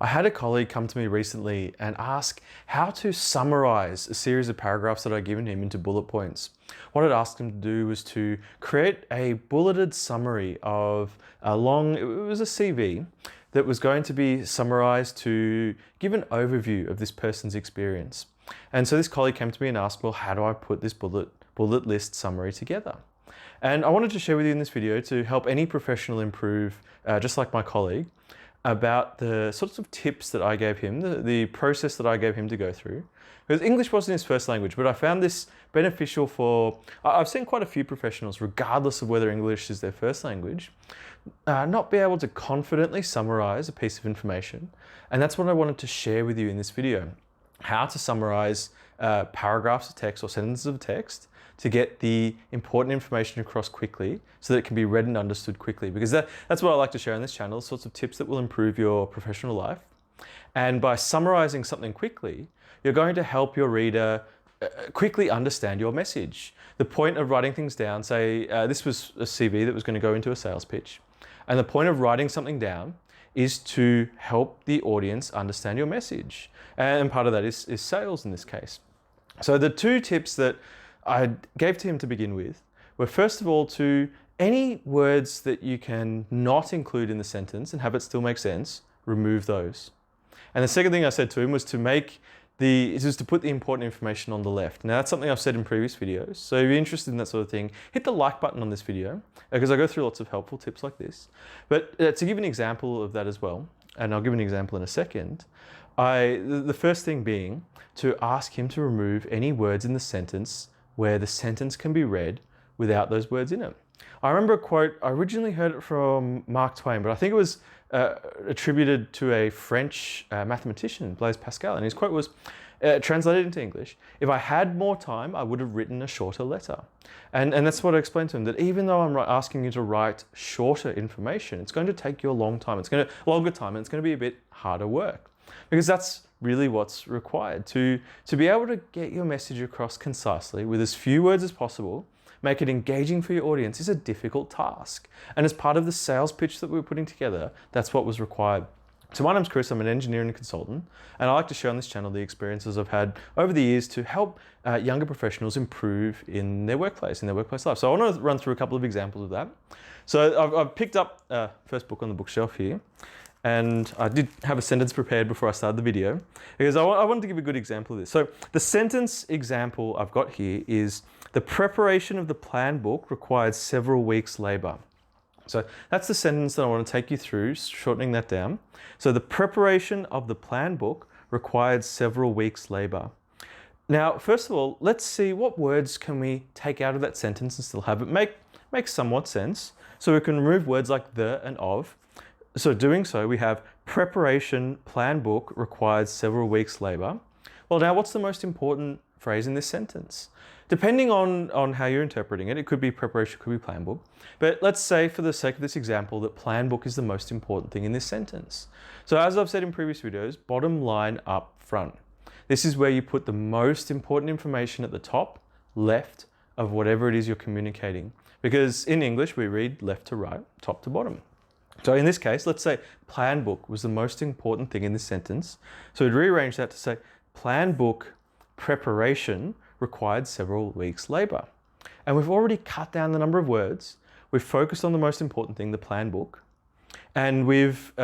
I had a colleague come to me recently and ask how to summarize a series of paragraphs that I'd given him into bullet points. What I'd asked him to do was to create a bulleted summary of it was a CV that was going to be summarized to give an overview of this person's experience. And so this colleague came to me and asked, well, how do I put this bullet list summary together? And I wanted to share with you in this video to help any professional improve, just like my colleague, about the sorts of tips that I gave him, the process that I gave him to go through. Because English wasn't his first language, but I found this beneficial I've seen quite a few professionals, regardless of whether English is their first language, not be able to confidently summarize a piece of information. And that's what I wanted to share with you in this video. How to summarize paragraphs of text or sentences of text to get the important information across quickly so that it can be read and understood quickly. Because that's what I like to share on this channel, sorts of tips that will improve your professional life. And by summarizing something quickly, you're going to help your reader quickly understand your message. The point of writing things down, say this was a CV that was going to go into a sales pitch. And the point of writing something down is to help the audience understand your message. And part of that is sales in this case. So the two tips that I gave to him to begin with were, first of all, to any words that you can not include in the sentence and have it still make sense, remove those. And the second thing I said to him was to put the important information on the left. Now that's something I've said in previous videos. So if you're interested in that sort of thing, hit the like button on this video because I go through lots of helpful tips like this. But to give an example of that as well, and I'll give an example in a second, the first thing being to ask him to remove any words in the sentence where the sentence can be read without those words in it. I remember a quote, I originally heard it from Mark Twain, but I think it was attributed to a French mathematician, Blaise Pascal, and his quote was, translated into English, "If I had more time, I would have written a shorter letter." And that's what I explained to him, that even though I'm asking you to write shorter information, it's going to take you a longer time, and it's going to be a bit harder work. Because that's really what's required. To be able to get your message across concisely with as few words as possible, make it engaging for your audience, is a difficult task. And as part of the sales pitch that we were putting together, that's what was required. So my name's Chris, I'm an engineer and a consultant, and I like to share on this channel the experiences I've had over the years to help younger professionals improve in their workplace life. So I want to run through a couple of examples of that. So I've picked up first book on the bookshelf here. And I did have a sentence prepared before I started the video because I wanted to give a good example of this. So the sentence example I've got here is, the preparation of the plan book required several weeks' labor. So that's the sentence that I want to take you through, shortening that down. So the preparation of the plan book required several weeks' labor. Now, first of all, let's see what words can we take out of that sentence and still have it make somewhat sense. So we can remove words like the and of. So doing so, we have preparation plan book required several weeks' labor. Well, now what's the most important phrase in this sentence? Depending on how you're interpreting it, it could be preparation, it could be plan book. But let's say for the sake of this example that plan book is the most important thing in this sentence. So as I've said in previous videos, bottom line up front. This is where you put the most important information at the top, left of whatever it is you're communicating. Because in English, we read left to right, top to bottom. So in this case, let's say plan book was the most important thing in this sentence. So we'd rearrange that to say plan book preparation required several weeks' labor. And we've already cut down the number of words. We've focused on the most important thing, the plan book. And we've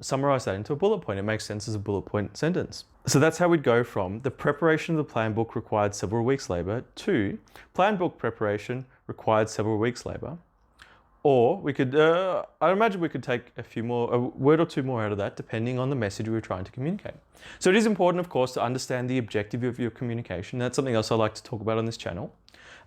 summarized that into a bullet point. It makes sense as a bullet point sentence. So that's how we'd go from the preparation of the plan book required several weeks' labor to plan book preparation required several weeks' labor. Or we could, I imagine we could take a word or two more out of that depending on the message we were trying to communicate. So it is important, of course, to understand the objective of your communication. That's something else I like to talk about on this channel.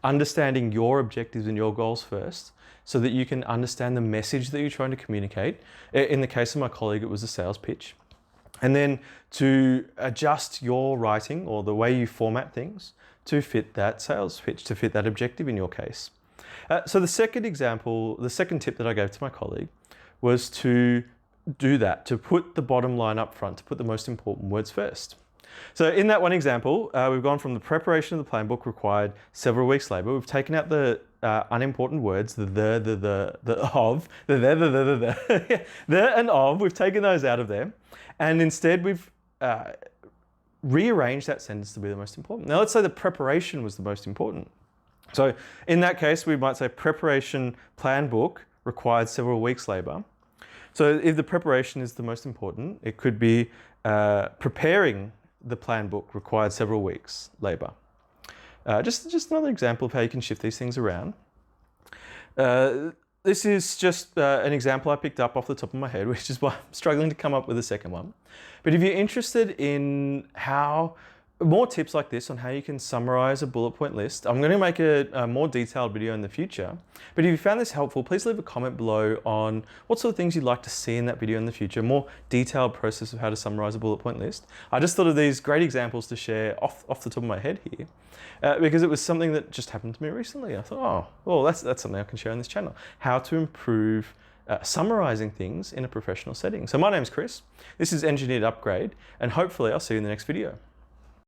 Understanding your objectives and your goals first so that you can understand the message that you're trying to communicate. In the case of my colleague, it was a sales pitch. And then to adjust your writing or the way you format things to fit that sales pitch, to fit that objective in your case. So the second tip that I gave to my colleague was to do that, to put the bottom line up front, to put the most important words first. So in that one example, we've gone from the preparation of the plan book required several weeks labour. We've taken out the unimportant words, the of, the and of. We've taken those out of there, and instead we've rearranged that sentence to be the most important. Now let's say the preparation was the most important. So in that case, we might say preparation plan book required several weeks labour. So if the preparation is the most important, it could be preparing the plan book required several weeks labour. Just another example of how you can shift these things around. This is just an example I picked up off the top of my head, which is why I'm struggling to come up with a second one. But if you're interested in more tips like this on how you can summarize a bullet point list, I'm going to make a more detailed video in the future. But if you found this helpful, please leave a comment below on what sort of things you'd like to see in that video in the future, more detailed process of how to summarize a bullet point list. I just thought of these great examples to share off the top of my head here, because it was something that just happened to me recently. I thought, oh, well, that's something I can share on this channel. How to improve summarizing things in a professional setting. So my name's Chris. This is Engineered Upgrade, and hopefully I'll see you in the next video.